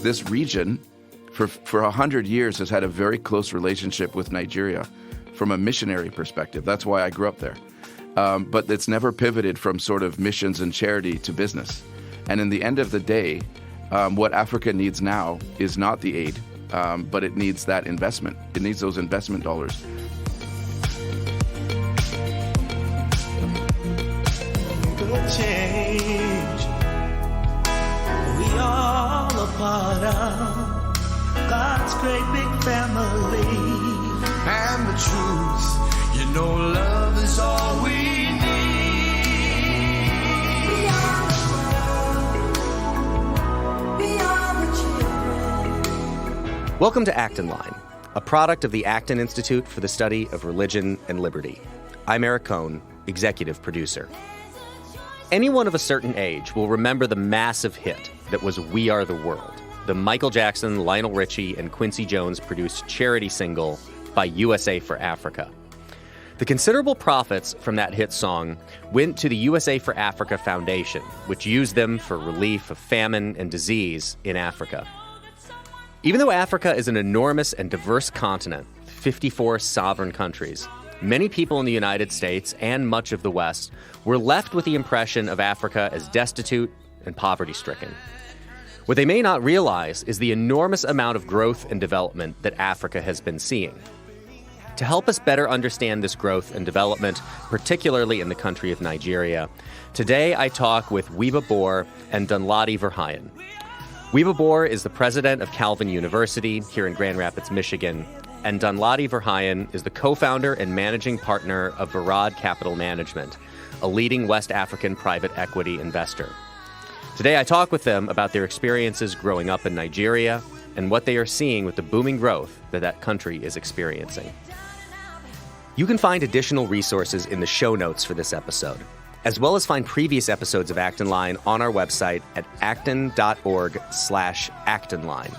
this region for 100 years has had a very close relationship with Nigeria from a missionary perspective. That's why I grew up there. But it's never pivoted from sort of missions and charity to business. And in the end of the day, what Africa needs now is not the aid, but it needs that investment. It needs those investment dollars. Good change. We all a part of God's great big family. And the truth, you know, love is all we need. We are the world. We are the children. Welcome to Acton Line, a product of the Acton Institute for the Study of Religion and Liberty. I'm Eric Cohn, executive producer. Anyone of a certain age will remember the massive hit that was We Are the World, the Michael Jackson, Lionel Richie, and Quincy Jones produced charity single by USA for Africa. The considerable profits from that hit song went to the USA for Africa Foundation, which used them for relief of famine and disease in Africa. Even though Africa is an enormous and diverse continent, 54 sovereign countries, many people in the United States and much of the West were left with the impression of Africa as destitute and poverty-stricken. What they may not realize is the enormous amount of growth and development that Africa has been seeing. To help us better understand this growth and development, particularly in the country of Nigeria, today I talk with Wiebe Boer and Danladi Verheijen. Wiebe Boer is the president of Calvin University here in Grand Rapids, Michigan, and Danladi Verheijen is the co-founder and managing partner of Verheijen Capital Management, a leading West African private equity investor. Today I talk with them about their experiences growing up in Nigeria and what they are seeing with the booming growth that country is experiencing. You can find additional resources in the show notes for this episode, as well as find previous episodes of Acton Line on our website at acton.org/actonline.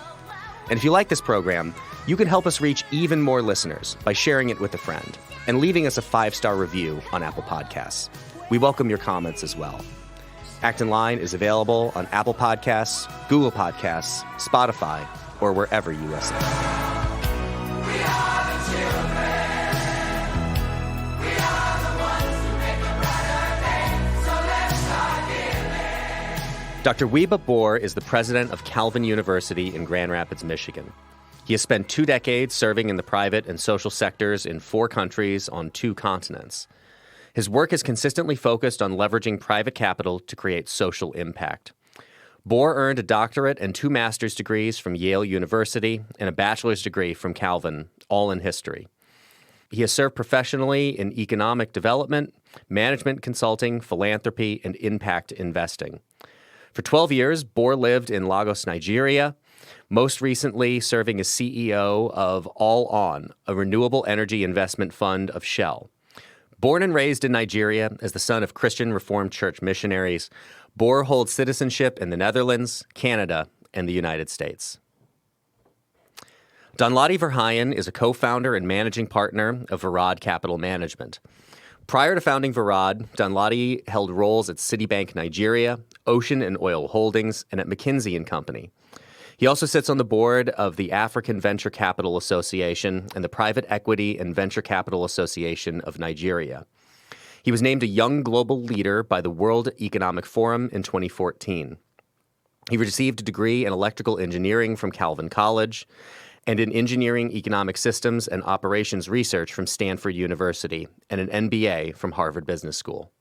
And if you like this program, you can help us reach even more listeners by sharing it with a friend and leaving us a 5-star review on Apple Podcasts. We welcome your comments as well. Acton Line is available on Apple Podcasts, Google Podcasts, Spotify, or wherever you listen. We are the children. We are the ones who make a brighter day. So let's start giving. Dr. Wiebe Boer is the president of Calvin University in Grand Rapids, Michigan. He has spent 2 decades serving in the private and social sectors in 4 countries on 2 continents. His work is consistently focused on leveraging private capital to create social impact. Boer earned a doctorate and 2 master's degrees from Yale University and a bachelor's degree from Calvin, all in history. He has served professionally in economic development, management consulting, philanthropy, and impact investing. For 12 years, Boer lived in Lagos, Nigeria, most recently serving as CEO of All On, a renewable energy investment fund of Shell. Born and raised in Nigeria as the son of Christian Reformed Church missionaries, Boer holds citizenship in the Netherlands, Canada, and the United States. Danladi Verheijen is a co-founder and managing partner of Verheijen Capital Management. Prior to founding Verheijen, Danladi held roles at Citibank Nigeria, Ocean and Oil Holdings, and at McKinsey & Company. He also sits on the board of the African Venture Capital Association and the Private Equity and Venture Capital Association of Nigeria. He was named a Young Global Leader by the World Economic Forum in 2014. He received a degree in electrical engineering from Calvin College and in engineering, economic systems, and operations research from Stanford University and an MBA from Harvard Business School.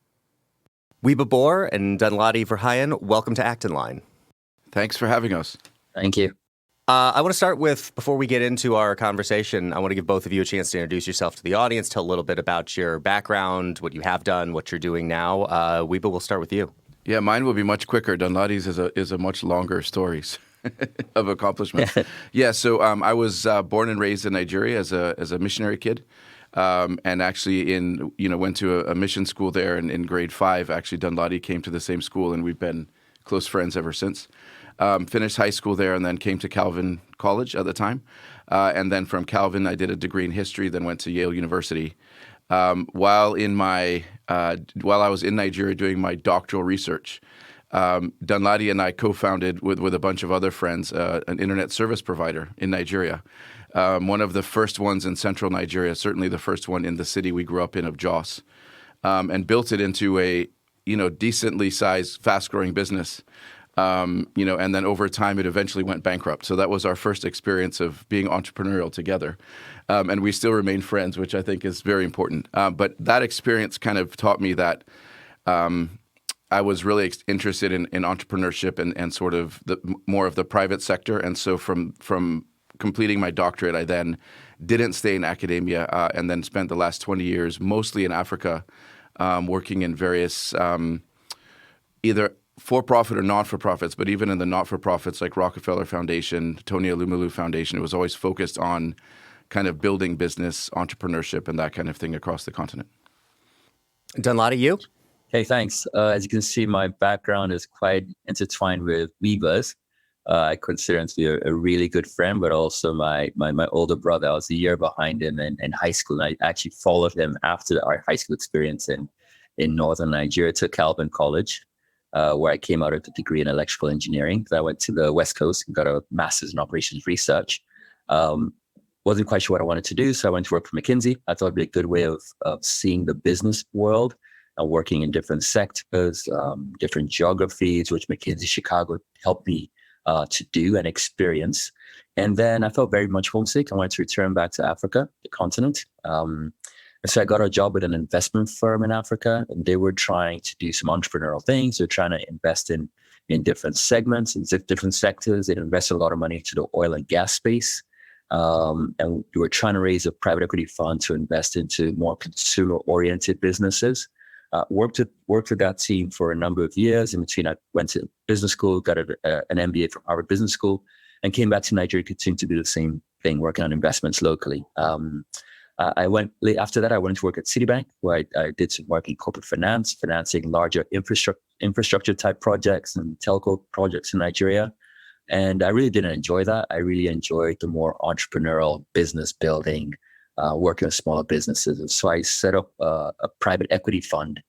Wiebe Boer and Danladi Verheijen, welcome to Acton Line. Thanks for having us. Thank you. I want to start with, before we get into our conversation, I want to give both of you a chance to introduce yourself to the audience, tell a little bit about your background, what you have done, what you're doing now. Wiebe, we'll start with you. Yeah, mine will be much quicker. Danladi's is a much longer story of accomplishments. So I was born and raised in Nigeria as a missionary kid, and actually went to a mission school there. And in grade 5, actually Danladi came to the same school, and we've been close friends ever since. Finished high school there and then came to Calvin College at the time. And then from Calvin, I did a degree in history, then went to Yale University. While I was in Nigeria doing my doctoral research, Danladi and I co-founded with a bunch of other friends an internet service provider in Nigeria. One of the first ones in central Nigeria, certainly the first one in the city we grew up in of Jos, and built it into a decently sized, fast-growing business. And then over time, it eventually went bankrupt. So that was our first experience of being entrepreneurial together. And we still remain friends, which I think is very important. But that experience kind of taught me that I was really interested in entrepreneurship and sort of more of the private sector. And so from completing my doctorate, I then didn't stay in academia and then spent the last 20 years mostly in Africa, working in various either for-profit or not-for-profits, but even in the not-for-profits like Rockefeller Foundation, Tony Elumelu Foundation, it was always focused on kind of building business, entrepreneurship, and that kind of thing across the continent. Danladi, you? Hey, thanks. As you can see, my background is quite intertwined with Wiebe's. I consider him to be a really good friend, but also my older brother. I was a year behind him in high school, and I actually followed him after our high school experience in northern Nigeria to Calvin College, where I came out with a degree in electrical engineering. I went to the West Coast and got a master's in operations research. Wasn't quite sure what I wanted to do, so I went to work for McKinsey. I thought it'd be a good way of seeing the business world and working in different sectors, different geographies, which McKinsey Chicago helped me to do and experience. And then I felt very much homesick. I wanted to return back to Africa, the continent. And so I got a job with an investment firm in Africa, and they were trying to do some entrepreneurial things. They're trying to invest in different segments and different sectors. They invested a lot of money into the oil and gas space. And we were trying to raise a private equity fund to invest into more consumer-oriented businesses. Worked with that team for a number of years. In between, I went to business school, got an MBA from Harvard Business School, and came back to Nigeria, continued to do the same thing, working on investments locally. After that, I went to work at Citibank, where I did some work in corporate finance, financing larger infrastructure type projects and telco projects in Nigeria. And I really didn't enjoy that. I really enjoyed the more entrepreneurial business building, working with smaller businesses. And so I set up a private equity fund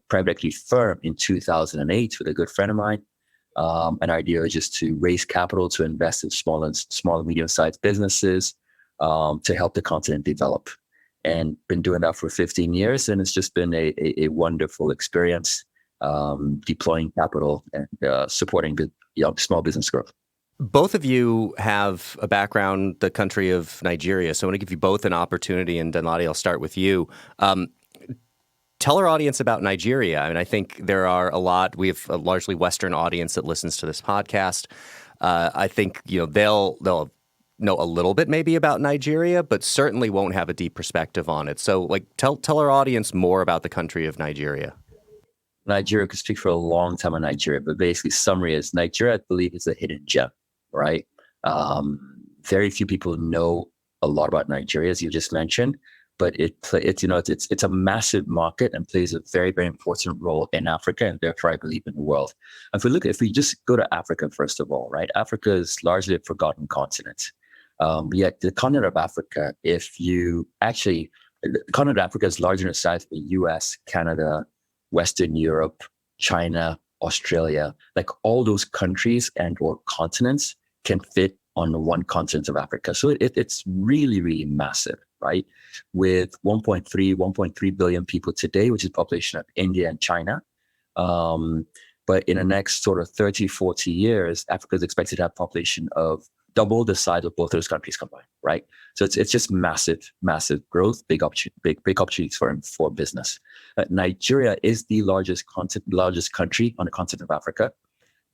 private equity firm in 2008 with a good friend of mine. An idea was just to raise capital to invest in small and medium-sized businesses to help the continent develop. And been doing that for 15 years. And it's just been a wonderful experience deploying capital and supporting small business growth. Both of you have a background, the country of Nigeria. So I want to give you both an opportunity. And Danladi, I'll start with you. Tell our audience about Nigeria. I mean, I think there are we have a largely Western audience that listens to this podcast. I think, they'll know a little bit maybe about Nigeria, but certainly won't have a deep perspective on it. So tell our audience more about the country of Nigeria. Nigeria could speak for a long time on Nigeria, but basically summary is Nigeria, I believe, is a hidden gem, right? Very few people know a lot about Nigeria, as you just mentioned, but it's a massive market and plays a very, very important role in Africa and therefore I believe in the world. If we just go to Africa, first of all, right? Africa is largely a forgotten continent. Yet the continent of Africa, the continent of Africa is larger in size than the US, Canada, Western Europe, China, Australia. Like all those countries and or continents can fit on the one continent of Africa. So it's really, really massive, right? With 1.3 billion people today, which is the population of India and China. But in the next sort of 30, 40 years, Africa is expected to have a population of double the size of both those countries combined, right? So it's just massive, massive growth, big opportunities for business. Nigeria is the largest country on the continent of Africa.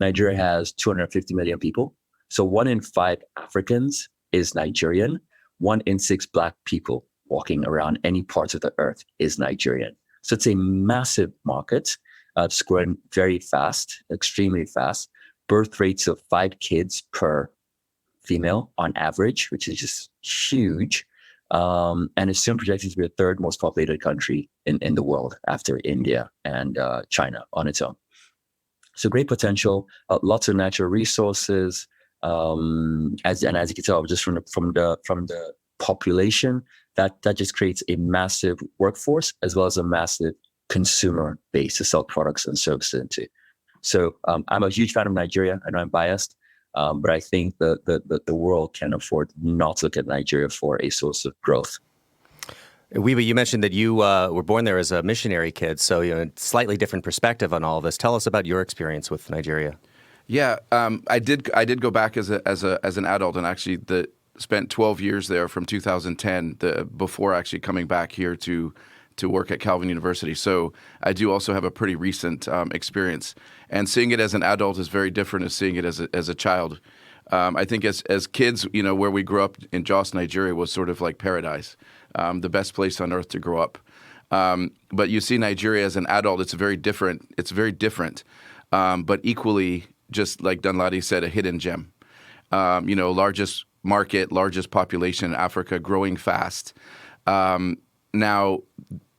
Nigeria has 250 million people. So 1 in 5 Africans is Nigerian. 1 in 6 Black people walking around any parts of the earth is Nigerian. So it's a massive market. It's growing very fast, extremely fast. Birth rates of 5 kids per female on average, which is just huge. And it's soon projected to be the 3rd most populated country in the world after India and China on its own. So great potential, lots of natural resources. As you can tell, just from the population, that just creates a massive workforce as well as a massive consumer base to sell products and services into. So I'm a huge fan of Nigeria. I know I'm biased, but I think the world can afford not to look at Nigeria for a source of growth. Wiebe, you mentioned that you were born there as a missionary kid, so slightly different perspective on all of this. Tell us about your experience with Nigeria. Yeah, I did go back as an adult, and actually spent 12 years there from 2010 before actually coming back here to work at Calvin University. So I do also have a pretty recent experience, and seeing it as an adult is very different as seeing it as a child. I think as kids, where we grew up in Jos, Nigeria, was sort of like paradise, the best place on earth to grow up. But you see Nigeria as an adult, it's very different. It's very different, but equally, just like Danladi said, a hidden gem. Largest market, largest population in Africa, growing fast. Now,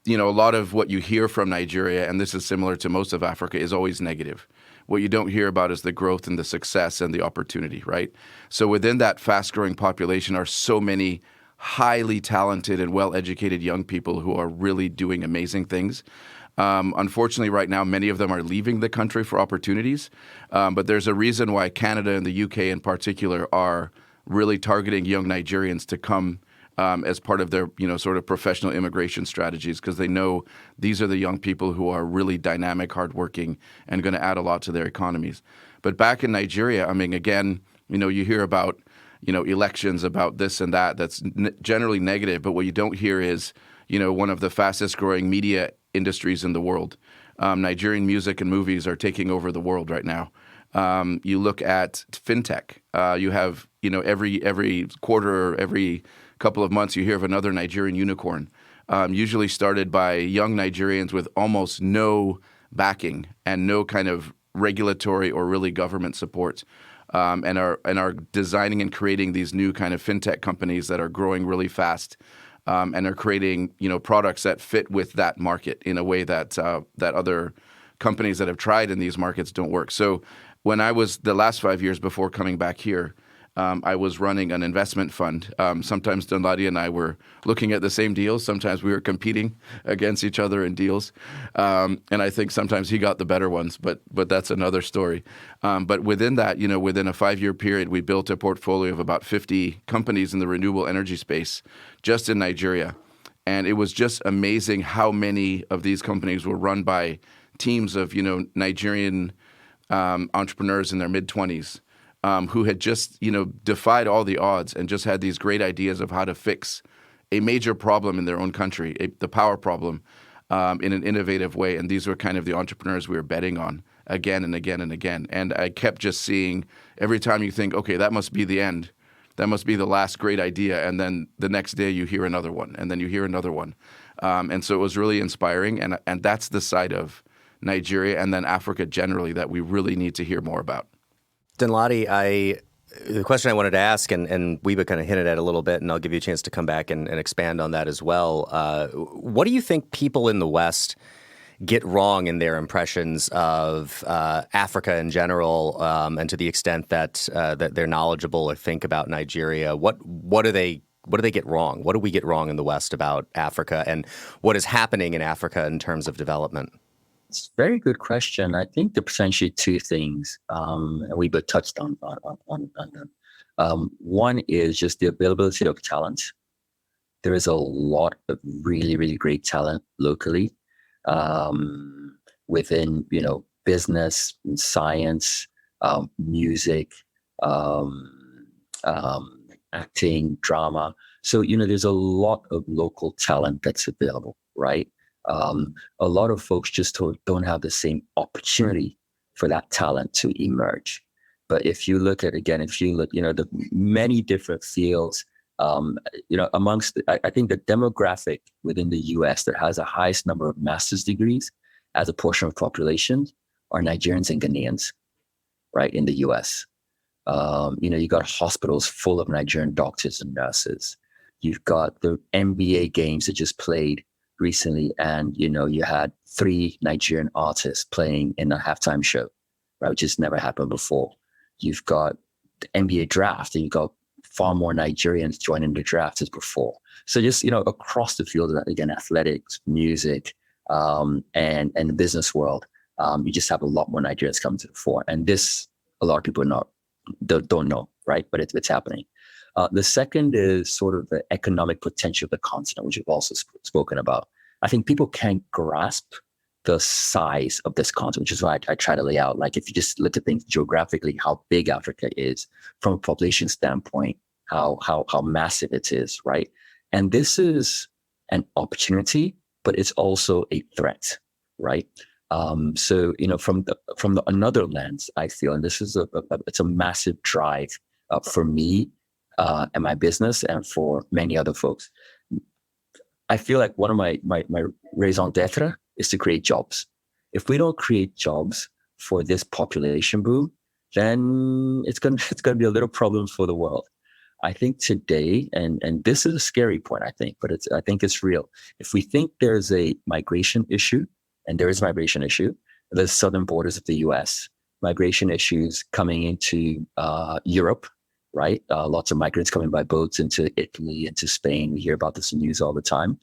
a lot of what you hear from Nigeria, and this is similar to most of Africa, is always negative. What you don't hear about is the growth and the success and the opportunity, right? So within that fast-growing population are so many highly talented and well-educated young people who are really doing amazing things. Unfortunately, right now, many of them are leaving the country for opportunities. But there's a reason why Canada and the UK in particular are really targeting young Nigerians to come as part of their, sort of professional immigration strategies, because they know these are the young people who are really dynamic, hardworking, and going to add a lot to their economies. But back in Nigeria, I mean, again, you hear about, elections, about this and that. That's generally negative. But what you don't hear is, one of the fastest growing media industries in the world. Nigerian music and movies are taking over the world right now. You look at fintech. You have, every quarter or every couple of months, you hear of another Nigerian unicorn, usually started by young Nigerians with almost no backing and no kind of regulatory or really government support, and are designing and creating these new kind of fintech companies that are growing really fast, and are creating products that fit with that market in a way that other companies that have tried in these markets don't work. So when I was the last 5 years before coming back here, I was running an investment fund. Sometimes Danladi and I were looking at the same deals. Sometimes we were competing against each other in deals. And I think sometimes he got the better ones, but that's another story. But within that, within a 5-year period, we built a portfolio of about 50 companies in the renewable energy space just in Nigeria. And it was just amazing how many of these companies were run by teams of, Nigerian entrepreneurs in their mid-20s. Who had just, defied all the odds and just had these great ideas of how to fix a major problem in their own country, the power problem, in an innovative way. And these were kind of the entrepreneurs we were betting on again and again and again. And I kept just seeing every time you think, okay, that must be the end. That must be the last great idea. And then the next day you hear another one, and then you hear another one. And so it was really inspiring. And that's the side of Nigeria and then Africa generally that we really need to hear more about. Danladi, the question I wanted to ask, and Wiebe kind of hinted at a little bit, and I'll give you a chance to come back and expand on that as well. What do you think people in the West get wrong in their impressions of Africa in general, and to the extent that they're knowledgeable or think about Nigeria? What do they get wrong? What do we get wrong in the West about Africa, and what is happening in Africa in terms of development? It's a very good question. I think there are potentially two things, and we touched on them. One is just the availability of talent. There is a lot of really, really great talent locally, within, business, science, music, acting, drama. So, there's a lot of local talent that's available, right? A lot of folks just don't have the same opportunity for that talent to emerge. But if you look at, the many different fields, amongst, I think the demographic within the US that has the highest number of master's degrees as a portion of population are Nigerians and Ghanaians, right, in the US. You got hospitals full of Nigerian doctors and nurses. You've got the NBA games that just played recently, and you had 3 Nigerian artists playing in a halftime show, right, which has never happened before. You've got the NBA draft, and you've got far more Nigerians joining the draft as before. So just across the field, again, athletics, music, and the business world, You just have a lot more Nigerians coming to the fore. And this, a lot of people don't know, right? But it's happening. The second is sort of the economic potential of the continent, which we've also spoken about. I think people can't grasp the size of this continent, which is why I try to lay out, like, if you just look at things geographically, how big Africa is from a population standpoint, how massive it is, right? And this is an opportunity, but it's also a threat, right? So, from another lens, I feel, and this is it's a massive drive for me and my business, and for many other folks. I feel like one of my raison d'etre is to create jobs. If we don't create jobs for this population boom, then it's gonna be a little problem for the world. I think today, and this is a scary point, I think, but I think it's real. If we think there's a migration issue, and there is a migration issue, the southern borders of the U.S., migration issues coming into Europe, right? Lots of migrants coming by boats into Italy, into Spain. We hear about this in news all the time.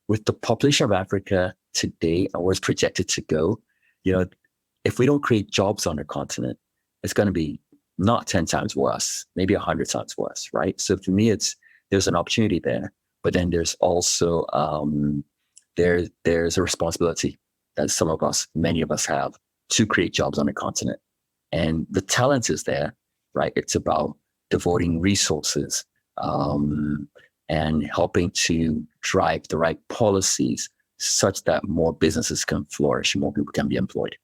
With the population of Africa today, and where it's projected to go, if we don't create jobs on the continent, it's going to be not 10 times worse, maybe 100 times worse, right? So for me, there's an opportunity there, but then there's also there's a responsibility that many of us have to create jobs on the continent. And the talent is there, right? It's about devoting resources and helping to drive the right policies such that more businesses can flourish, more people can be employed.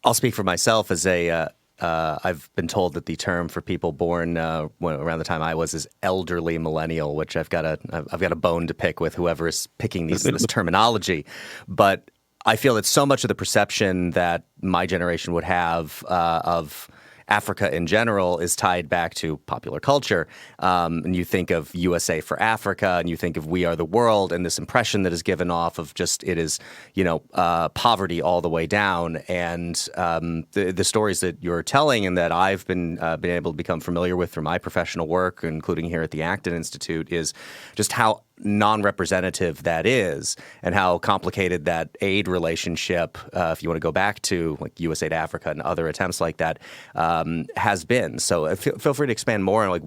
I'll speak for myself as I've been told that the term for people born around the time I was is elderly millennial, which I've got a bone to pick with whoever is picking this terminology. But I feel that so much of the perception that my generation would have of Africa in general is tied back to popular culture. And you think of USA for Africa, and you think of We Are the World, and this impression that is given off of just it is, poverty all the way down. And the stories that you're telling and that I've been able to become familiar with through my professional work, including here at the Acton Institute, is just how non-representative that is, and how complicated that aid relationship, if you want to go back to like USA to Africa and other attempts like that, has been. So feel free to expand more on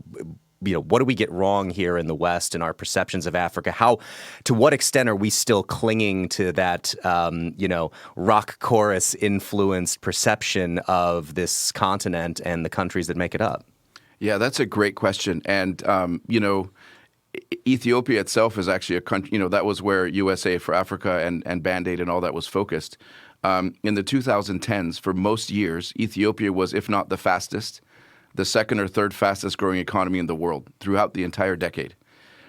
what do we get wrong here in the West in our perceptions of Africa? To what extent are we still clinging to that, rock chorus influenced perception of this continent and the countries that make it up? Yeah, that's a great question. And, Ethiopia itself is actually a country, that was where USA for Africa and Band-Aid and all that was focused. In the 2010s, for most years, Ethiopia was, if not the fastest, the second or third fastest growing economy in the world throughout the entire decade.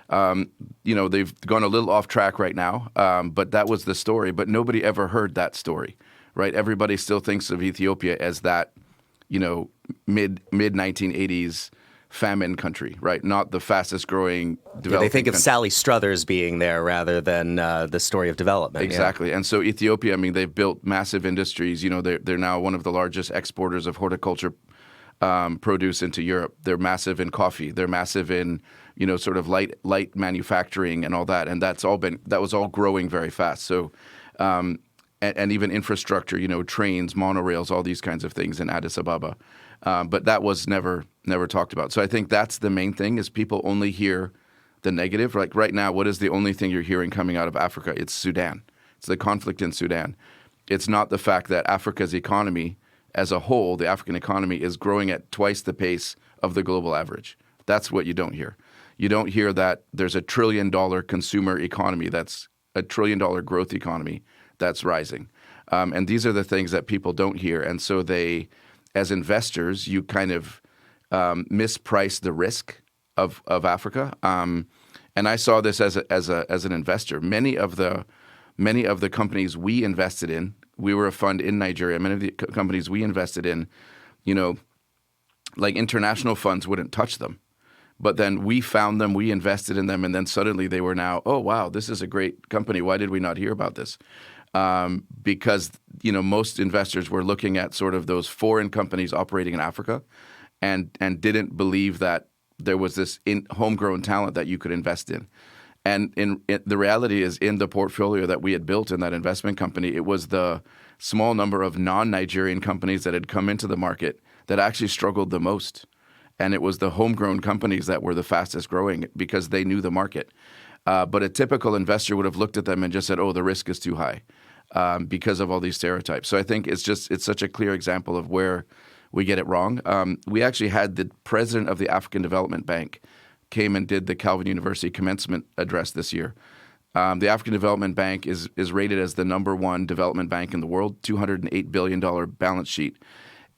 They've gone a little off track right now, but that was the story. But nobody ever heard that story, right? Everybody still thinks of Ethiopia as that, mid 1980s famine country, right? Not the fastest growing developing they think country. of Sally Struthers being there rather than the story of development. Exactly. Yeah. And so Ethiopia, they've built massive industries. They're now one of the largest exporters of horticulture produce into Europe. They're massive in coffee. They're massive in, sort of light manufacturing and all that. And that was all growing very fast. So, and even infrastructure, trains, monorails, all these kinds of things in Addis Ababa. But that was never talked about. So I think that's the main thing, is people only hear the negative. Like right now, what is the only thing you're hearing coming out of Africa? It's Sudan. It's the conflict in Sudan. It's not the fact that Africa's economy as a whole, the African economy, is growing at twice the pace of the global average. That's what you don't hear. You don't hear that there's $1 trillion consumer economy, that's $1 trillion growth economy that's rising. And these are the things that people don't hear. And so they, as investors, you kind of misprice the risk of Africa. And I saw this as an investor. Many of the companies we invested in, we were a fund in Nigeria. Many of the companies we invested in, like international funds wouldn't touch them. But then we found them, we invested in them, and then suddenly they were now, oh, wow, this is a great company. Why did we not hear about this? Because, most investors were looking at sort of those foreign companies operating in Africa and didn't believe that there was this homegrown talent that you could invest in. And the reality is, in the portfolio that we had built in that investment company, it was the small number of non-Nigerian companies that had come into the market that actually struggled the most. And it was the homegrown companies that were the fastest growing because they knew the market. But a typical investor would have looked at them and just said, oh, the risk is too high because of all these stereotypes. So I think it's such a clear example of where we get it wrong. We actually had the president of the African Development Bank came and did the Calvin University commencement address this year. The African Development Bank is rated as the #1 development bank in the world, $208 billion balance sheet.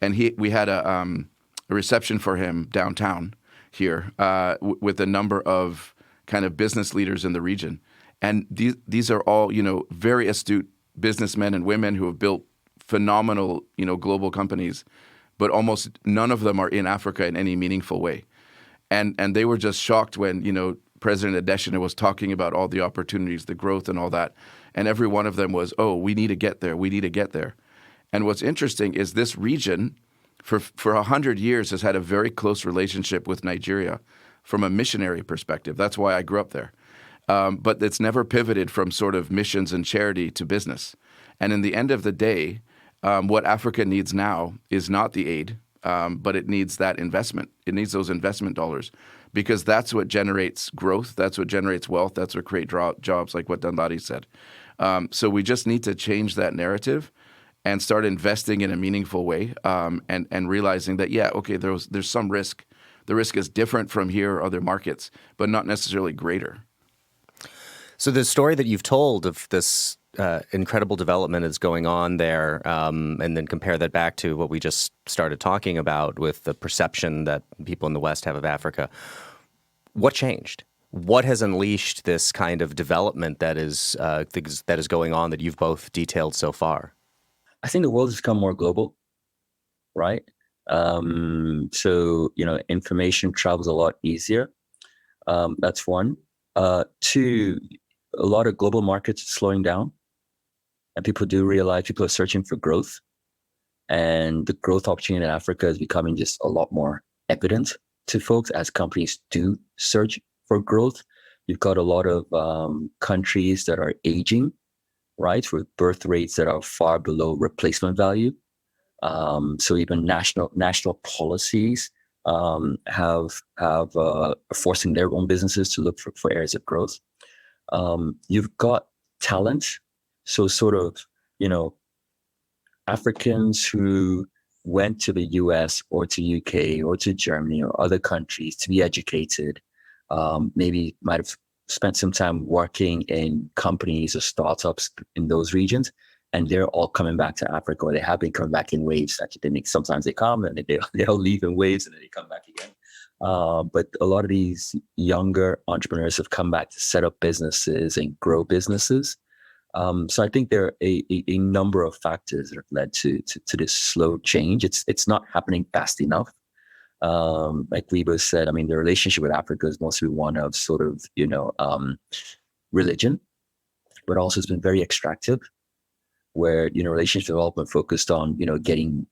And we had a reception for him downtown here with a number of kind of business leaders in the region. And these are all, very astute businessmen and women who have built phenomenal, global companies, but almost none of them are in Africa in any meaningful way. And they were just shocked when, President Adesina was talking about all the opportunities, the growth and all that. And every one of them was, oh, we need to get there. We need to get there. And what's interesting is this region for 100 years has had a very close relationship with Nigeria from a missionary perspective. That's why I grew up there. But it's never pivoted from sort of missions and charity to business. And in the end of the day, what Africa needs now is not the aid, but it needs that investment. It needs those investment dollars because that's what generates growth. That's what generates wealth. That's what creates jobs, like what Danladi said. So we just need to change that narrative and start investing in a meaningful way and realizing that, there's some risk. The risk is different from here or other markets, but not necessarily greater. So the story that you've told of this incredible development is going on there, and then compare that back to what we just started talking about with the perception that people in the West have of Africa. What changed? What has unleashed this kind of development that is going on that you've both detailed so far? I think the world has become more global, right? So, information travels a lot easier. That's one. Two, a lot of global markets are slowing down. And people do realize people are searching for growth. And the growth opportunity in Africa is becoming just a lot more evident to folks as companies do search for growth. You've got a lot of countries that are aging, right, with birth rates that are far below replacement value. So even national policies have forcing their own businesses to look for areas of growth. You've got talent. So sort of, Africans who went to the US or to UK or to Germany or other countries to be educated, maybe might have spent some time working in companies or startups in those regions, and they're all coming back to Africa, or they have been coming back in waves. Actually, sometimes they come and they'll leave in waves and then they come back again. But a lot of these younger entrepreneurs have come back to set up businesses and grow businesses. So I think there are a number of factors that have led to this slow change. It's not happening fast enough. Like Wiebe said, the relationship with Africa is mostly one of sort of, religion, but also it's been very extractive, where, relationship development focused on, getting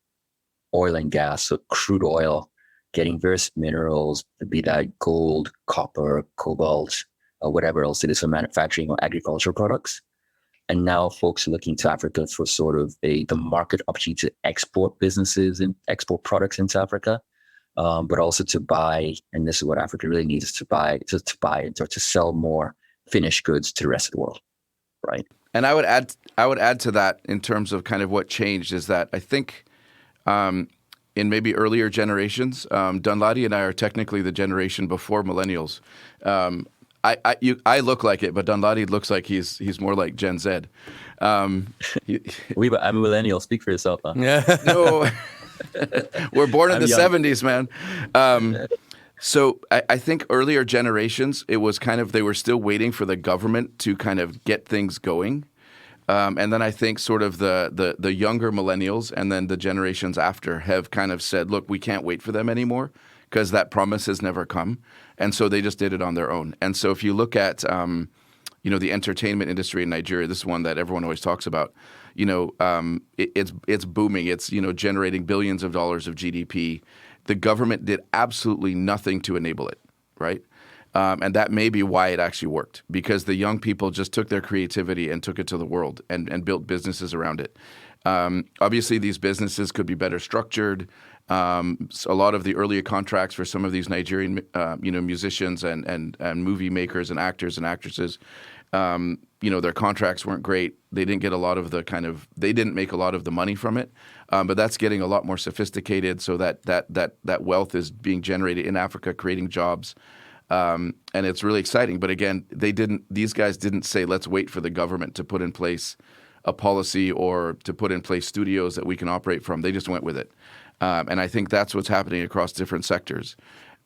oil and gas, so crude oil, getting various minerals, be that gold, copper, cobalt, or whatever else it is for manufacturing or agricultural products. And now folks are looking to Africa for sort of the market opportunity to export businesses and export products into Africa, but also to buy, and this is what Africa really needs, is to buy or to sell more finished goods to the rest of the world, right? And I would add to that in terms of kind of what changed is that I think in maybe earlier generations, Danladi and I are technically the generation before millennials. I look like it, but Danladi looks like he's more like Gen Z. I'm a millennial. Speak for yourself, huh? No, we're born in the 70s, man. So I think earlier generations, it was kind of, they were still waiting for the government to kind of get things going. And then I think sort of the younger millennials and then the generations after have kind of said, look, we can't wait for them anymore because that promise has never come. And so they just did it on their own. And so if you look at, the entertainment industry in Nigeria, this is one that everyone always talks about, it's booming. It's, generating billions of dollars of GDP. The government did absolutely nothing to enable it, right? And that may be why it actually worked, because the young people just took their creativity and took it to the world and built businesses around it. Obviously, these businesses could be better structured. So a lot of the earlier contracts for some of these Nigerian, musicians and movie makers and actors and actresses, their contracts weren't great. They didn't get a lot of they didn't make a lot of the money from it. But that's getting a lot more sophisticated, so that wealth is being generated in Africa, creating jobs. And it's really exciting. But again, these guys didn't say, let's wait for the government to put in place a policy or to put in place studios that we can operate from. They just went with it. And I think that's what's happening across different sectors.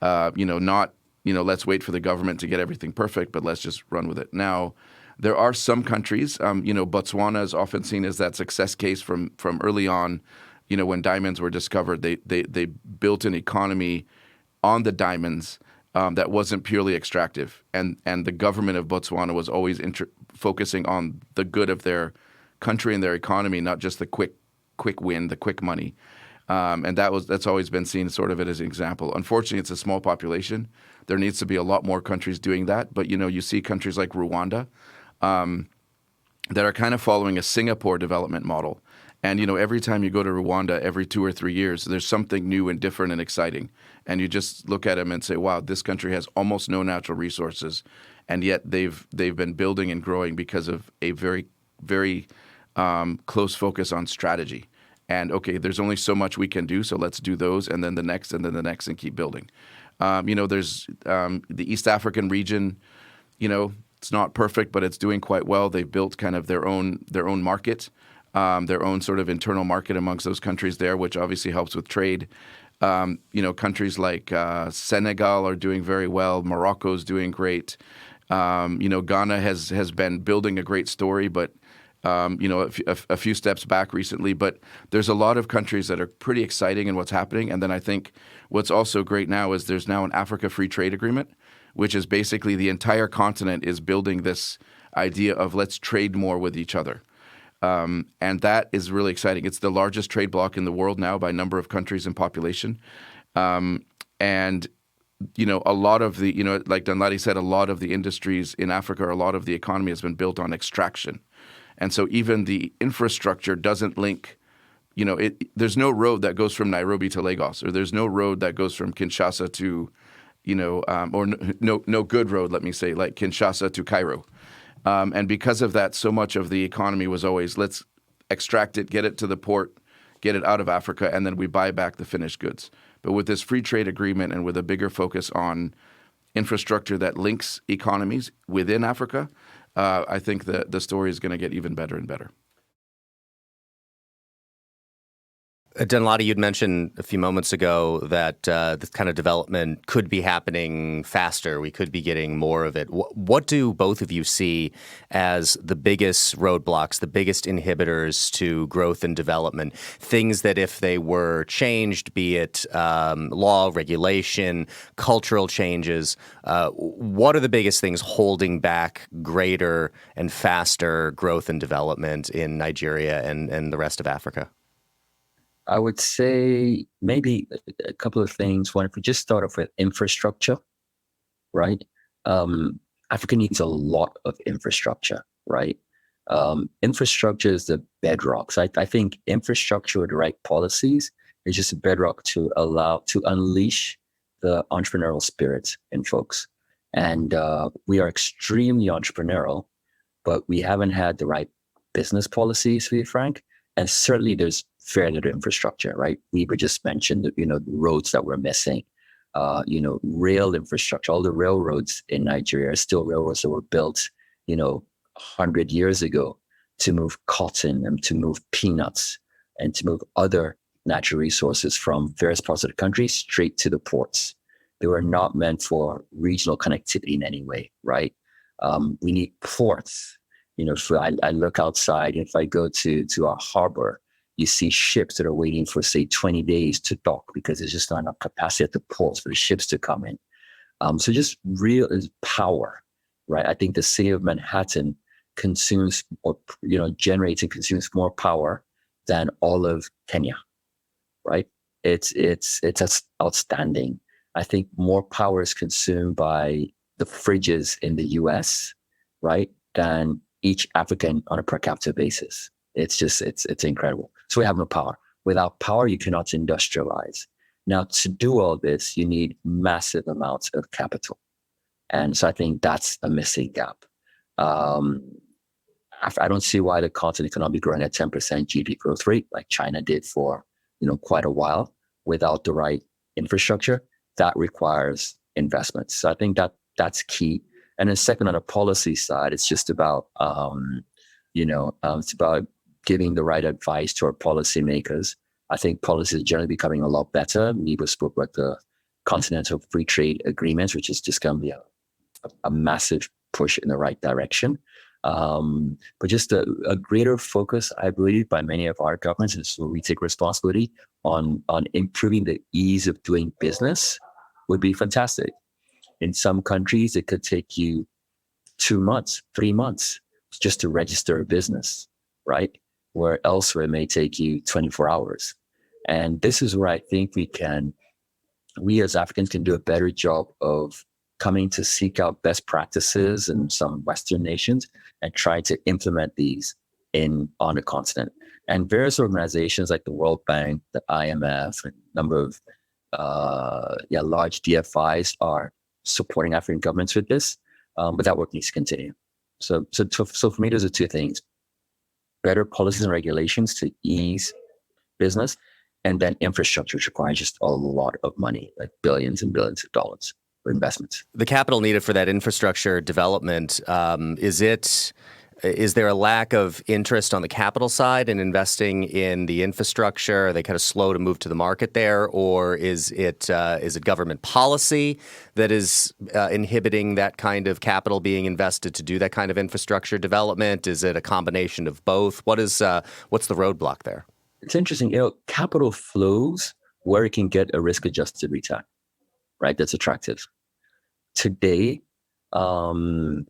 Not, let's wait for the government to get everything perfect, but let's just run with it. Now, there are some countries, Botswana is often seen as that success case from early on. When diamonds were discovered, they built an economy on the diamonds that wasn't purely extractive. And the government of Botswana was always focusing on the good of their country and their economy, not just the quick win, the quick money. And that's always been seen sort of as an example. Unfortunately, it's a small population. There needs to be a lot more countries doing that. But, you see countries like Rwanda that are kind of following a Singapore development model. And, every time you go to Rwanda, every 2 or 3 years, there's something new and different and exciting. And you just look at them and say, wow, this country has almost no natural resources. And yet they've been building and growing because of a very, very close focus on strategy. And, okay, there's only so much we can do, so let's do those, and then the next, and then the next, and keep building. There's the East African region, it's not perfect, but it's doing quite well. They've built kind of their own market, their own sort of internal market amongst those countries there, which obviously helps with trade. Countries like Senegal are doing very well. Morocco's doing great. Ghana has been building a great story, but a few steps back recently. But there's a lot of countries that are pretty exciting in what's happening. And then I think what's also great now is there's now an Africa Free Trade Agreement, which is basically the entire continent is building this idea of let's trade more with each other. And that is really exciting. It's the largest trade bloc in the world now by number of countries and population. And a lot of the, like Danladi said, a lot of the industries in Africa, or a lot of the economy has been built on extraction. And so even the infrastructure doesn't link, there's no road that goes from Nairobi to Lagos, or there's no road that goes from Kinshasa to, or no good road, let me say, like Kinshasa to Cairo. And because of that, so much of the economy was always, let's extract it, get it to the port, get it out of Africa, and then we buy back the finished goods. But with this free trade agreement and with a bigger focus on infrastructure that links economies within Africa, I think the story is going to get even better and better. Danladi, you'd mentioned a few moments ago that this kind of development could be happening faster. We could be getting more of it. What do both of you see as the biggest roadblocks, the biggest inhibitors to growth and development? Things that if they were changed, be it law, regulation, cultural changes, what are the biggest things holding back greater and faster growth and development in Nigeria and the rest of Africa? I would say maybe a couple of things. One, if we just start off with infrastructure, right? Africa needs a lot of infrastructure, right? Infrastructure is the bedrock. So I think infrastructure with the right policies is just a bedrock to unleash the entrepreneurial spirit in folks. And we are extremely entrepreneurial, but we haven't had the right business policies, to be frank. And certainly there's very little infrastructure, right? Wiebe just mentioned, the roads that we're missing, rail infrastructure. All the railroads in Nigeria are still railroads that were built, 100 years ago to move cotton and to move peanuts and to move other natural resources from various parts of the country straight to the ports. They were not meant for regional connectivity in any way, right? We need ports. If I look outside, if I go to our harbor, you see ships that are waiting for, say, 20 days to dock because there's just not enough capacity at the ports for the ships to come in. So just real is power, right? I think the city of Manhattan consumes or, generates and consumes more power than all of Kenya, right? It's outstanding. I think more power is consumed by the fridges in the US, right, than each African on a per capita basis. It's just, it's incredible. So we have no power. Without power, you cannot industrialize. Now, to do all this, you need massive amounts of capital. And so I think that's a missing gap. I don't see why the continent cannot be growing at 10% GDP growth rate like China did for, quite a while without the right infrastructure. That requires investments. So I think that's key. And then second, on the policy side, it's just about, it's about giving the right advice to our policymakers. I think policy is generally becoming a lot better. Wiebe spoke about the Continental Free Trade Agreements, which is just going to be a massive push in the right direction. But just a greater focus, I believe, by many of our governments, is where we take responsibility on improving the ease of doing business would be fantastic. In some countries, it could take you 2 months, 3 months just to register a business, right? Where elsewhere it may take you 24 hours. And this is where I think we as Africans can do a better job of coming to seek out best practices in some Western nations and try to implement these on the continent. And various organizations like the World Bank, the IMF, and a number of large DFIs are supporting African governments with this, but that work needs to continue. So for me, those are two things: better policies and regulations to ease business, and then infrastructure, which requires just a lot of money, like billions and billions of dollars for investments. The capital needed for that infrastructure development, is there a lack of interest on the capital side in investing in the infrastructure? Are they kind of slow to move to the market there, or is it government policy that is inhibiting that kind of capital being invested to do that kind of infrastructure development? Is it a combination of both? What's the roadblock there? It's interesting. Capital flows where it can get a risk-adjusted return, right? That's attractive. Today, so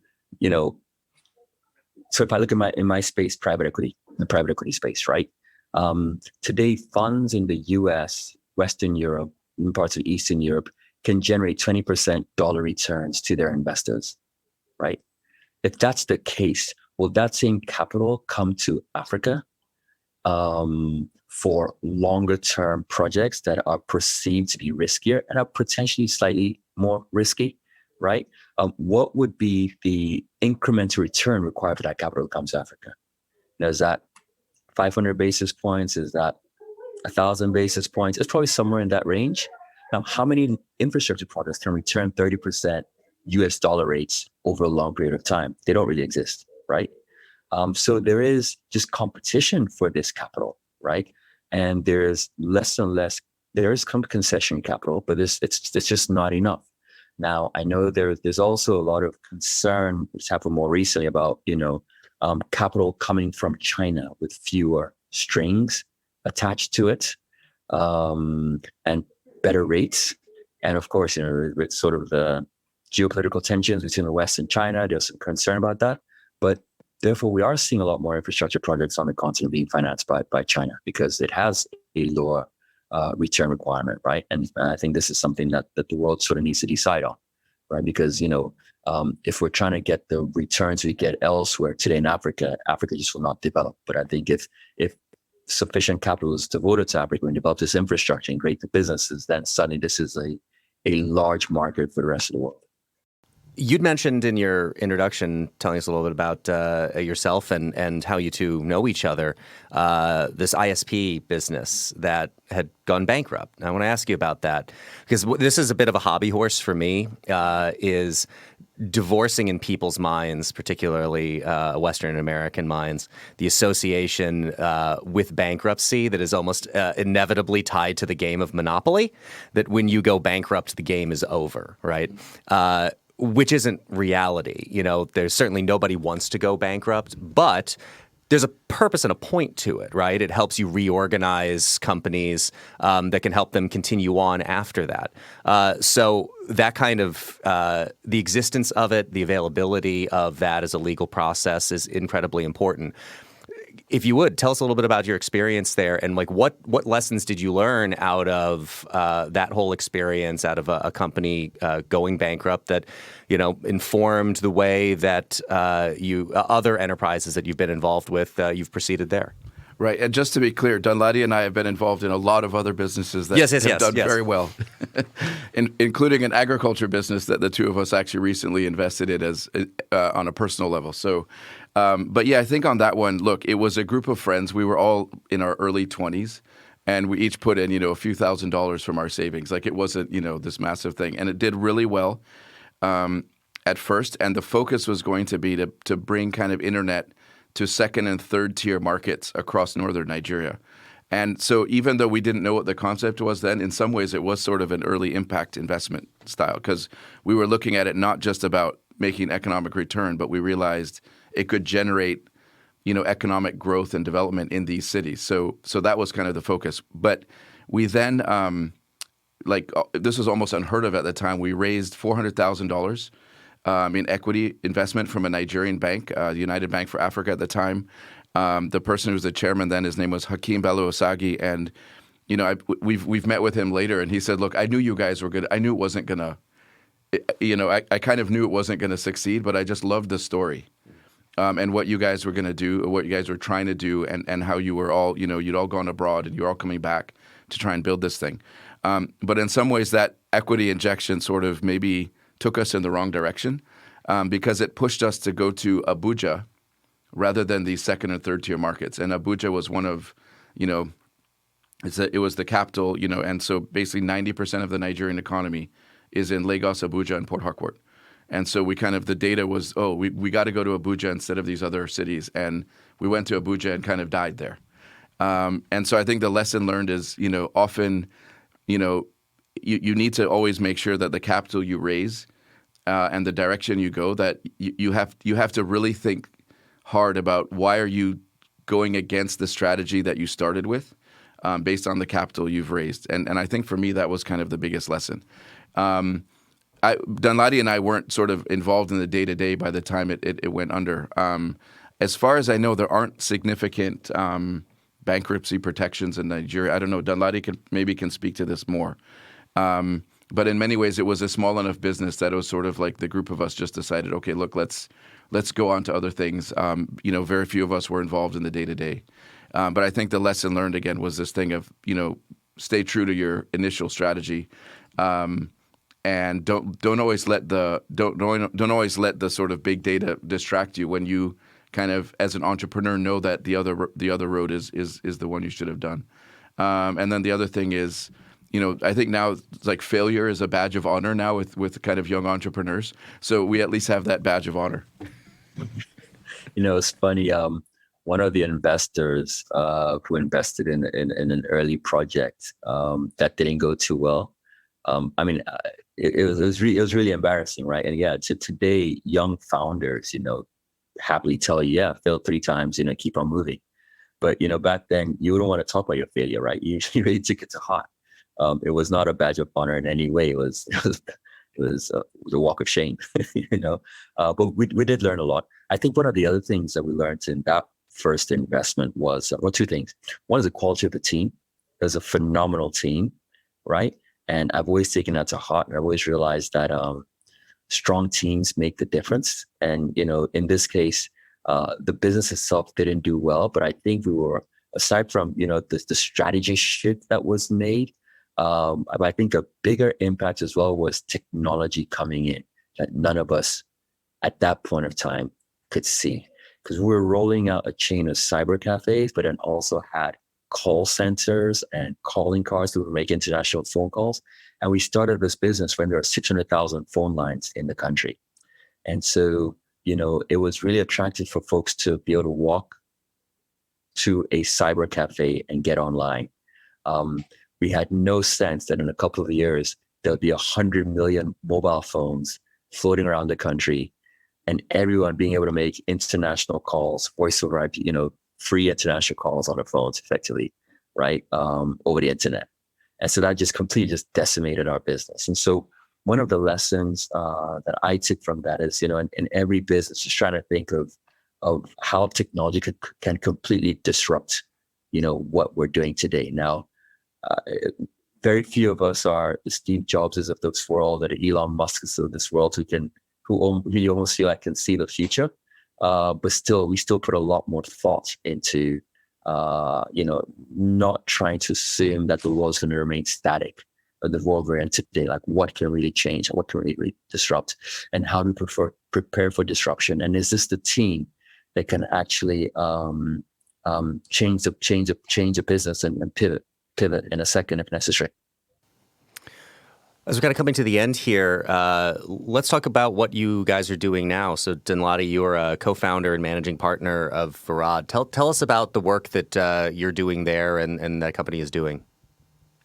if I look in my space, the private equity space, right? Today, funds in the US, Western Europe, and parts of Eastern Europe can generate 20% dollar returns to their investors, right? If that's the case, will that same capital come to Africa for longer term projects that are perceived to be riskier and are potentially slightly more risky, right? What would be the incremental return required for that capital to come to Africa? Now, is that 500 basis points? Is that 1,000 basis points? It's probably somewhere in that range. Now, how many infrastructure projects can return 30% US dollar rates over a long period of time? They don't really exist, right? So there is just competition for this capital, right? And there's less and less. There is concession capital, but it's just not enough. Now, I know there's also a lot of concern, which happened more recently, about capital coming from China with fewer strings attached to it, and better rates. And of course, with sort of the geopolitical tensions between the West and China, there's some concern about that. But therefore, we are seeing a lot more infrastructure projects on the continent being financed by China because it has a lower return requirement, right? And I think this is something that the world sort of needs to decide on, right? Because, if we're trying to get the returns we get elsewhere today in Africa, Africa just will not develop. But I think if sufficient capital is devoted to Africa and develop this infrastructure and create the businesses, then suddenly this is a large market for the rest of the world. You'd mentioned in your introduction, telling us a little bit about yourself and how you two know each other, this ISP business that had gone bankrupt. I want to ask you about that because this is a bit of a hobby horse for me, is divorcing in people's minds, particularly Western American minds, the association with bankruptcy that is almost inevitably tied to the game of Monopoly, that when you go bankrupt, the game is over, right? Which isn't reality. There's certainly nobody wants to go bankrupt, but there's a purpose and a point to it, right? It helps you reorganize companies that can help them continue on after that. So that kind of the existence of it, the availability of that as a legal process is incredibly important. if you would, tell us a little bit about your experience there, and like what lessons did you learn out of that whole experience, out of a company going bankrupt that, you know, informed the way that you other enterprises that you've been involved with, you've proceeded there. Right. And just to be clear, Danladi and I have been involved in a lot of other businesses that have done very well, including an agriculture business that the two of us actually recently invested in as on a personal level. So, but yeah, I think on that one, look, it was a group of friends. We were all in our early 20s, and we each put in, you know, a few $1,000s from our savings. Like it wasn't, you know, this massive thing. And it did really well at first. And the focus was going to be to bring kind of internet to second and third tier markets across northern Nigeria. And so even though we didn't know what the concept was then, in some ways it was sort of an early impact investment style, because we were looking at it not just about making economic return, but we realized it could generate, you know, economic growth and development in these cities. So that was kind of the focus. But we then, this was almost unheard of at the time, we raised $400,000 in equity investment from a Nigerian bank, the United Bank for Africa at the time. The person who was the chairman then, his name was Hakeem Bello Osagi, and you know we've met with him later, and he said, "Look, I knew you guys were good. I knew it wasn't gonna, you know, I kind of knew it wasn't gonna succeed, but I just loved the story, and what you guys were gonna do, or what you guys were trying to do, and how you were all, you know, you'd all gone abroad and you're all coming back to try and build this thing. But in some ways, that equity injection sort of maybe took us in the wrong direction because it pushed us to go to Abuja rather than the second and third tier markets. And Abuja was one of, you know, it was the capital, you know, and so basically 90% of the Nigerian economy is in Lagos, Abuja, and Port Harcourt. And so we kind of, the data was, we got to go to Abuja instead of these other cities. And we went to Abuja and kind of died there. And so I think the lesson learned is, you know, often, you know, you need to always make sure that the capital you raise and the direction you go, that you have to really think hard about why are you going against the strategy that you started with based on the capital you've raised. And I think for me, that was kind of the biggest lesson. Danladi and I weren't sort of involved in the day-to-day by the time it went under. As far as I know, there aren't significant bankruptcy protections in Nigeria. I don't know. Danladi can speak to this more. But in many ways, it was a small enough business that it was sort of like the group of us just decided, okay, look, let's go on to other things. You know, very few of us were involved in the day-to-day. But I think the lesson learned, again, was this thing of, you know, stay true to your initial strategy. And don't always let the sort of big data distract you when you kind of, as an entrepreneur, know that the other road is the one you should have done. And then the other thing is, you know, I think now like failure is a badge of honor now with kind of young entrepreneurs. So we at least have that badge of honor. You know, it's funny. One of the investors who invested in an early project that didn't go too well. I mean, it was really embarrassing, right? And yeah, today, young founders, you know, happily tell you, yeah, failed 3 times, you know, keep on moving. But you know, back then, you don't want to talk about your failure, right? You really took it to heart. It was not a badge of honor in any way. It was a walk of shame, you know. But we did learn a lot. I think one of the other things that we learned in that first investment was, well, 2 things. One is the quality of the team. It was a phenomenal team, right? And I've always taken that to heart. And I've always realized that strong teams make the difference. And, you know, in this case, the business itself didn't do well, but I think we were, aside from, you know, the strategy shift that was made, I think a bigger impact as well was technology coming in that none of us at that point of time could see. Because we were rolling out a chain of cyber cafes, but then also had call centers and calling cards to make international phone calls. And we started this business when there were 600,000 phone lines in the country. And so, you know, it was really attractive for folks to be able to walk to a cyber cafe and get online. We had no sense that in a couple of years, there'll be 100 million mobile phones floating around the country and everyone being able to make international calls, voice over IP, you know, free international calls on their phones effectively, right? Over the internet. And so that just completely just decimated our business. And so one of the lessons that I took from that is, you know, in every business, just trying to think of of how technology can completely disrupt, what we're doing today. Now, very few of us are the Steve Jobses of this world, or the Elon Musks of this world, who really almost feel like can see the future. But still, we still put a lot more thought into, not trying to assume that the world's going to remain static. But the world we're in today, like what can really change, what can really disrupt, and how do we prepare for disruption? And is this the team that can actually change the business and pivot in a second if necessary? As we're kind of coming to the end here, let's talk about what you guys are doing now. So, Danladi, you are a co-founder and managing partner of Verheijen. Tell us about the work that you're doing there and that company is doing.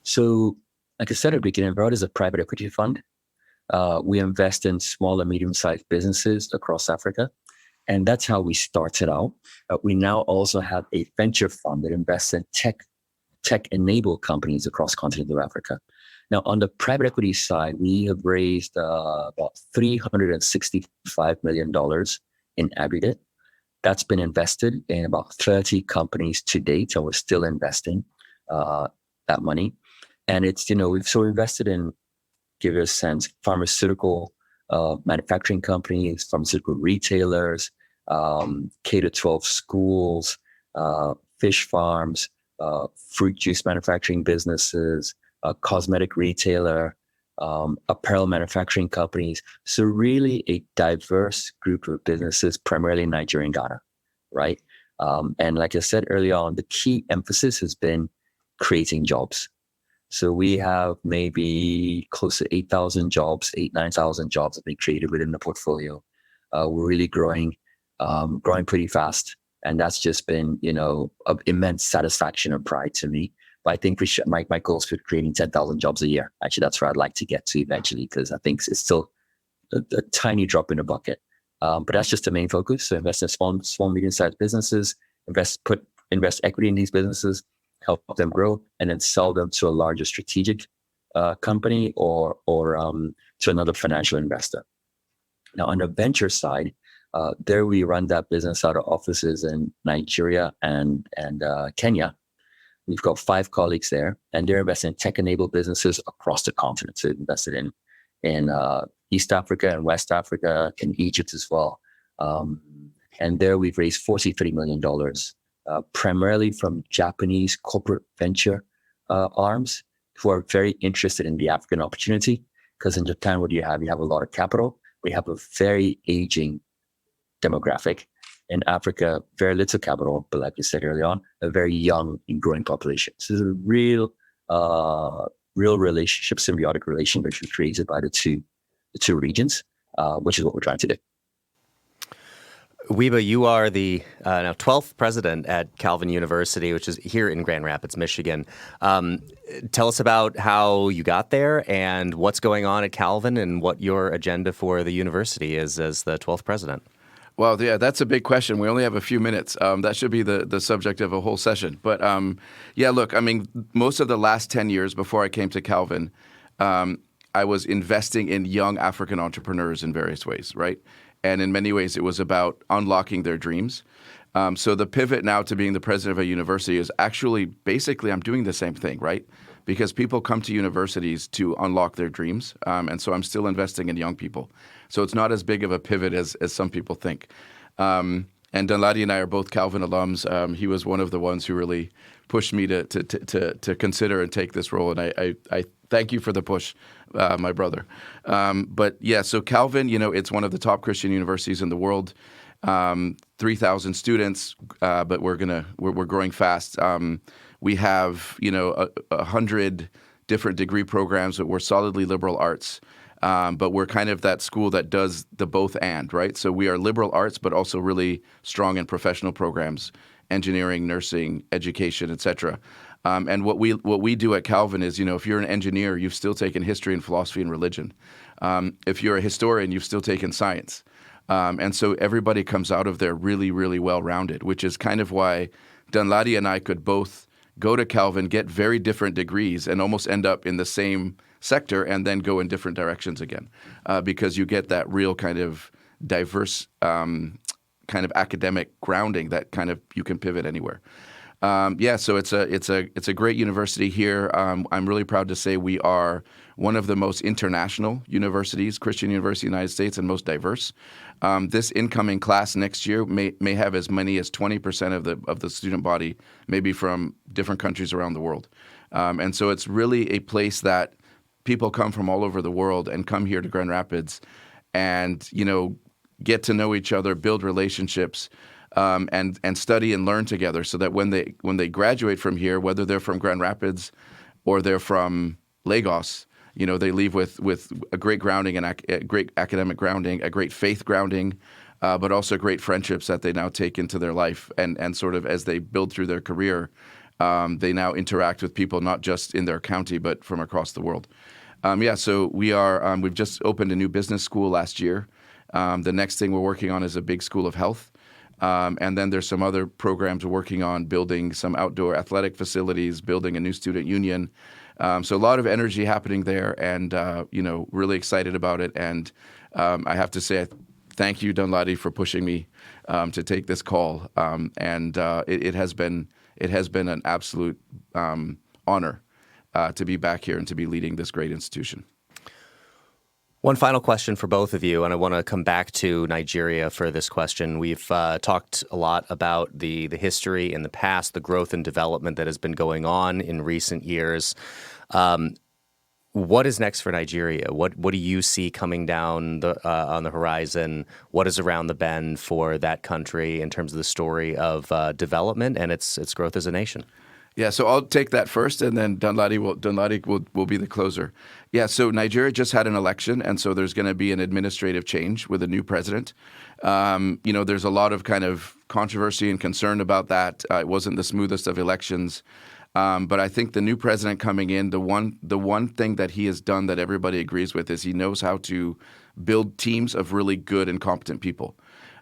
So, like I said at the beginning, Verheijen is a private equity fund. We invest in small and medium-sized businesses across Africa. And that's how we started out. We now also have a venture fund that invests in tech-enabled companies across the continent of Africa. Now, on the private equity side, we have raised about $365 million in aggregate. That's been invested in about 30 companies to date, and we're still investing that money. And it's, we've invested in, give you a sense, pharmaceutical manufacturing companies, pharmaceutical retailers, K-12 schools, fish farms, fruit juice manufacturing businesses, a cosmetic retailer, apparel manufacturing companies. So really a diverse group of businesses, primarily in Nigeria and Ghana, right? And like I said earlier on, the key emphasis has been creating jobs. So we have maybe close to 8,000 jobs, 9,000 jobs have been created within the portfolio. We're really growing pretty fast. And that's just been, of immense satisfaction and pride to me. But I think my goal is for creating 10,000 jobs a year. Actually, that's where I'd like to get to eventually, because I think it's still a tiny drop in the bucket. But that's just the main focus. So invest in small, medium-sized businesses, invest equity in these businesses, help them grow, and then sell them to a larger strategic company or to another financial investor. Now, on the venture side, there we run that business out of offices in Nigeria and Kenya. We've got 5 colleagues there, and they're investing in tech-enabled businesses across the continent. So invested in East Africa and West Africa, in Egypt as well. And there we've raised $43 million, primarily from Japanese corporate venture arms who are very interested in the African opportunity. Because in Japan, what do you have? You have a lot of capital. We have a very aging demographic. In Africa, very little capital, but like you said earlier on, a very young and growing population. So there's a real relationship, symbiotic relationship which was created by the two regions, which is what we're trying to do. Wiebe, you are the now 12th president at Calvin University, which is here in Grand Rapids, Michigan. Tell us about how you got there and what's going on at Calvin and what your agenda for the university is as the 12th president. Well, yeah, that's a big question. We only have a few minutes. That should be the subject of a whole session. But yeah, look, I mean, most of the last 10 years before I came to Calvin, I was investing in young African entrepreneurs in various ways, right? And in many ways, it was about unlocking their dreams. So the pivot now to being the president of a university is actually basically I'm doing the same thing, right? Because people come to universities to unlock their dreams. And so I'm still investing in young people. So it's not as big of a pivot as some people think. And Danladi and I are both Calvin alums. He was one of the ones who really pushed me to consider and take this role. And I thank you for the push, my brother. But yeah, so Calvin, it's one of the top Christian universities in the world. 3,000 students, but we're growing fast. We have 100 different degree programs that we're solidly liberal arts. But we're kind of that school that does the both and, right? So we are liberal arts, but also really strong in professional programs, engineering, nursing, education, et cetera. And what we do at Calvin is, if you're an engineer, you've still taken history and philosophy and religion. If you're a historian, you've still taken science. And so everybody comes out of there really, really well-rounded, which is kind of why Danladi and I could both go to Calvin, get very different degrees, and almost end up in the same sector and then go in different directions again, because you get that real kind of diverse kind kind of academic grounding that kind of you can pivot anywhere. So it's a great university here. I'm really proud to say we are one of the most international universities, Christian university in the United States, and most diverse. This incoming class next year may have as many as 20% of the student body, maybe from different countries around the world. And so it's really a place that people come from all over the world and come here to Grand Rapids and, get to know each other, build relationships, and study and learn together, so that when they graduate from here, whether they're from Grand Rapids or they're from Lagos, they leave with a great grounding and a great academic grounding, a great faith grounding, but also great friendships that they now take into their life, and sort of as they build through their career, they now interact with people not just in their county but from across the world. So we've just opened a new business school last year. The next thing we're working on is a big school of health. And then there's some other programs we're working on, building some outdoor athletic facilities, building a new student union. So a lot of energy happening there, and really excited about it. And I have to say, thank you, Danladi, for pushing me to take this call. It has been an absolute honor to be back here and to be leading this great institution. One final question for both of you, and I want to come back to Nigeria for this question. We've talked a lot about the history in the past, the growth and development that has been going on in recent years. What is next for Nigeria? What do you see coming down on the horizon? What is around the bend for that country in terms of the story of development and its growth as a nation? Yeah, so I'll take that first, and then Danladi will be the closer. Yeah, so Nigeria just had an election, and so there's going to be an administrative change with a new president. There's a lot of kind of controversy and concern about that. It wasn't the smoothest of elections, but I think the new president coming in, the one thing that he has done that everybody agrees with is he knows how to build teams of really good and competent people.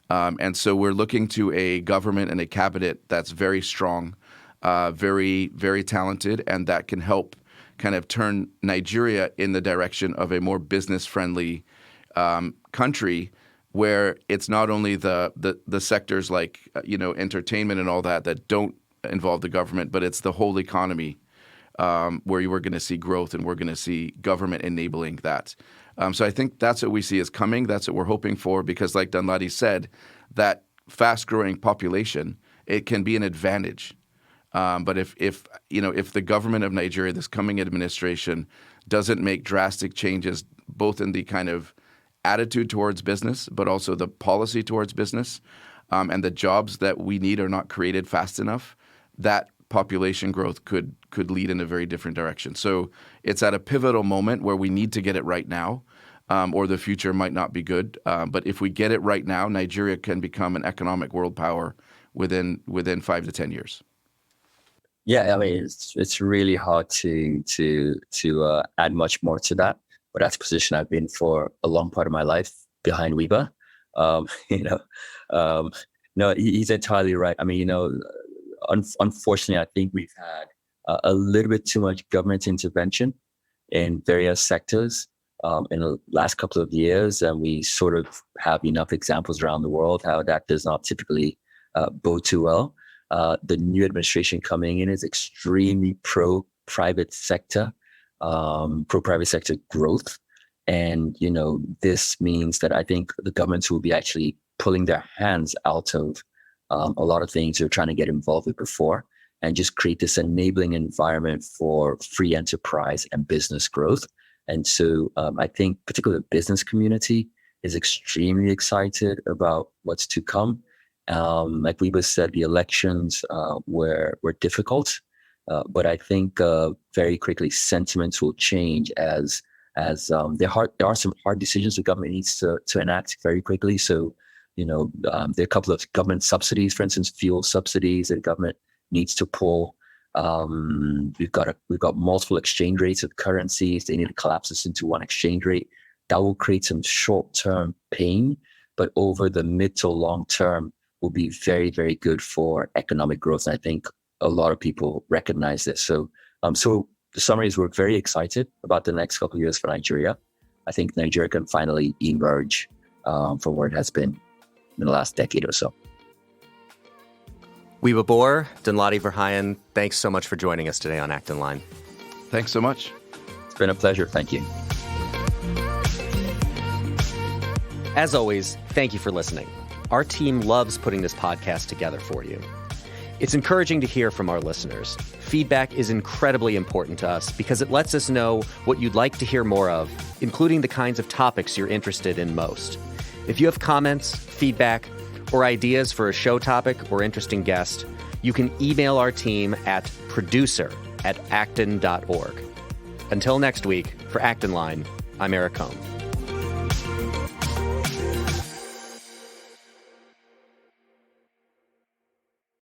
And so we're looking to a government and a cabinet that's very strong, very, very talented, and that can help kind of turn Nigeria in the direction of a more business-friendly country, where it's not only the sectors like entertainment and all that don't involve the government, but it's the whole economy where you are going to see growth, and we're going to see government enabling that. So I think that's what we see is coming. That's what we're hoping for, because like Danladi said, that fast-growing population, it can be an advantage. But if the government of Nigeria, this coming administration, doesn't make drastic changes, both in the kind of attitude towards business, but also the policy towards business, and the jobs that we need are not created fast enough, that population growth could lead in a very different direction. So it's at a pivotal moment where we need to get it right now, or the future might not be good. But if we get it right now, Nigeria can become an economic world power within 5 to 10 years. Yeah, I mean, it's really hard to add much more to that, but that's a position I've been for a long part of my life behind Wiebe. No, he's entirely right. I mean, unfortunately, I think we've had a little bit too much government intervention in various sectors in the last couple of years, and we sort of have enough examples around the world how that does not typically bode too well. The new administration coming in is extremely pro-private sector growth. And, this means that I think the governments will be actually pulling their hands out of a lot of things they're trying to get involved with before, and just create this enabling environment for free enterprise and business growth. And so I think particularly the business community is extremely excited about what's to come. Like Wiebe said, the elections were difficult, but I think very quickly sentiments will change as there are some hard decisions the government needs to enact very quickly. So, there are a couple of government subsidies, for instance, fuel subsidies that the government needs to pull. We've got multiple exchange rates of currencies. They need to collapse this into one exchange rate. That will create some short-term pain, but over the mid to long term will be very, very good for economic growth. And I think a lot of people recognize this. So the summary is we're very excited about the next couple of years for Nigeria. I think Nigeria can finally emerge from where it has been. in the last decade or so. Wiebe Boer, Danladi Verheijen, thanks so much for joining us today on Act in Line. Thanks so much. It's been a pleasure. Thank you. As always, thank you for listening. Our team loves putting this podcast together for you. It's encouraging to hear from our listeners. Feedback is incredibly important to us because it lets us know what you'd like to hear more of, including the kinds of topics you're interested in most. If you have comments, feedback, or ideas for a show topic or interesting guest, you can email our team at producer@acton.org. Until next week, for Act in Line, I'm Eric Cohn.